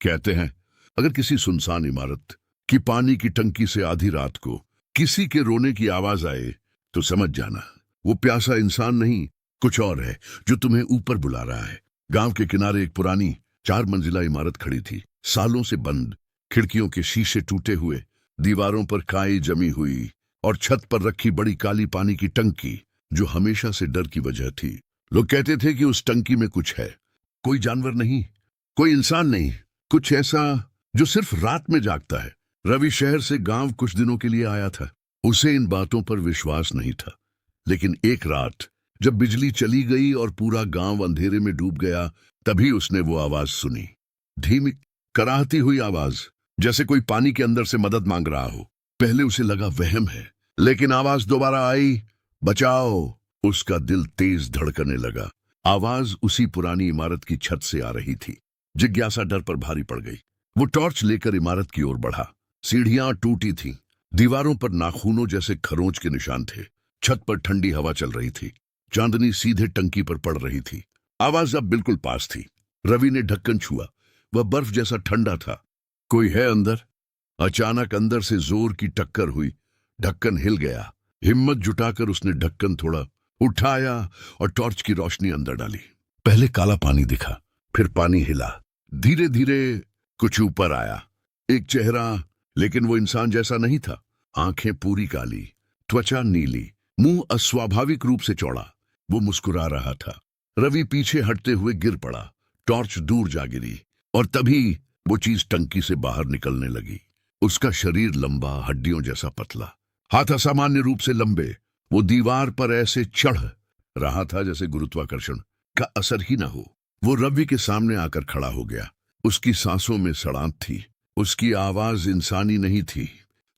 कहते हैं अगर किसी सुनसान इमारत की पानी की टंकी से आधी रात को किसी के रोने की आवाज आए तो समझ जाना वो प्यासा इंसान नहीं, कुछ और है जो तुम्हें ऊपर बुला रहा है। गांव के किनारे एक पुरानी 4 मंजिला इमारत खड़ी थी, सालों से बंद, खिड़कियों के शीशे टूटे हुए, दीवारों पर काई जमी हुई और छत पर रखी बड़ी काली पानी की टंकी जो हमेशा से डर की वजह थी। लोग कहते थे कि उस टंकी में कुछ है, कोई जानवर नहीं, कोई इंसान नहीं, कुछ ऐसा जो सिर्फ रात में जागता है। रवि शहर से गांव कुछ दिनों के लिए आया था। उसे इन बातों पर विश्वास नहीं था, लेकिन एक रात जब बिजली चली गई और पूरा गांव अंधेरे में डूब गया, तभी उसने वो आवाज सुनी। धीमी, कराहती हुई आवाज, जैसे कोई पानी के अंदर से मदद मांग रहा हो। पहले उसे लगा वहम है, लेकिन आवाज दोबारा आई, बचाओ। उसका दिल तेज धड़कने लगा। आवाज उसी पुरानी इमारत की छत से आ रही थी। जिज्ञासा डर पर भारी पड़ गई। वो टॉर्च लेकर इमारत की ओर बढ़ा। सीढ़ियां टूटी थीं, दीवारों पर नाखूनों जैसे खरोंच के निशान थे। छत पर ठंडी हवा चल रही थी, चांदनी सीधे टंकी पर पड़ रही थी। आवाज अब बिल्कुल पास थी। रवि ने ढक्कन छुआ, वह बर्फ जैसा ठंडा था। कोई है अंदर? अचानक अंदर से जोर की टक्कर हुई, ढक्कन हिल गया। हिम्मत जुटाकर उसने ढक्कन थोड़ा उठाया और टॉर्च की रोशनी अंदर डाली। पहले काला पानी दिखा, फिर पानी हिला, धीरे धीरे कुछ ऊपर आया। एक चेहरा, लेकिन वो इंसान जैसा नहीं था। आंखें पूरी काली, त्वचा नीली, मुंह अस्वाभाविक रूप से चौड़ा। वो मुस्कुरा रहा था। रवि पीछे हटते हुए गिर पड़ा, टॉर्च दूर जा गिरी और तभी वो चीज टंकी से बाहर निकलने लगी। उसका शरीर लंबा, हड्डियों जैसा पतला, हाथ असामान्य रूप से लंबे। वो दीवार पर ऐसे चढ़ रहा था जैसे गुरुत्वाकर्षण का असर ही ना हो। वो रवि के सामने आकर खड़ा हो गया। उसकी सांसों में सड़ांत थी, उसकी आवाज इंसानी नहीं थी।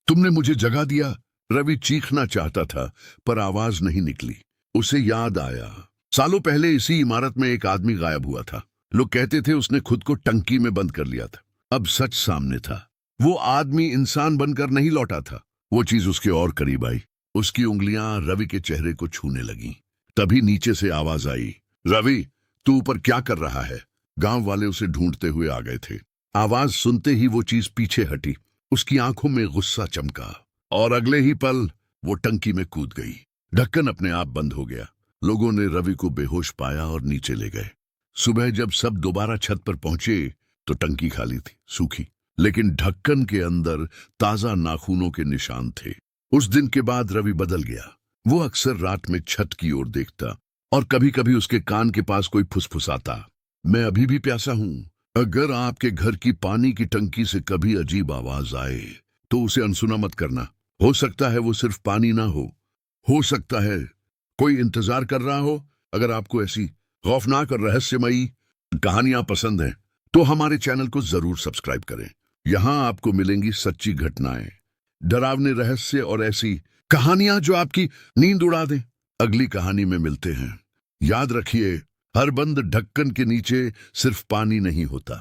तुमने मुझे जगा दिया। रवि चीखना चाहता था, पर आवाज नहीं निकली। उसे याद आया, सालों पहले इसी इमारत में एक आदमी गायब हुआ था। लोग कहते थे उसने खुद को टंकी में बंद कर लिया था। अब सच सामने था। वो आदमी इंसान बनकर नहीं लौटा था। वो चीज उसके और करीब आई। उसकी उंगलियां रवि के चेहरे को छूने लगीं। तभी नीचे से आवाज आई, रवि, तू ऊपर क्या कर रहा है? गांव वाले उसे ढूंढते हुए आ गए थे। आवाज सुनते ही वो चीज पीछे हटी। उसकी आंखों में गुस्सा चमका और अगले ही पल वो टंकी में कूद गई। ढक्कन अपने आप बंद हो गया। लोगों ने रवि को बेहोश पाया और नीचे ले गए। सुबह जब सब दोबारा छत पर पहुंचे तो टंकी खाली थी, सूखी, लेकिन ढक्कन के अंदर ताजा नाखूनों के निशान थे। उस दिन के बाद रवि बदल गया। वो अक्सर रात में छत की ओर देखता और कभी कभी उसके कान के पास कोई फुसफुसाता, मैं अभी भी प्यासा हूं। अगर आपके घर की पानी की टंकी से कभी अजीब आवाज आए तो उसे अनसुना मत करना। हो सकता है वो सिर्फ पानी ना हो सकता है कोई इंतजार कर रहा हो। अगर आपको ऐसी खौफनाक और रहस्यमयी कहानियां पसंद हैं तो हमारे चैनल को जरूर सब्सक्राइब करें। यहां आपको मिलेंगी सच्ची घटनाएं, डरावने रहस्य और ऐसी कहानियां जो आपकी नींद उड़ा दें। अगली कहानी में मिलते हैं। याद रखिए, हर बंद ढक्कन के नीचे सिर्फ पानी नहीं होता।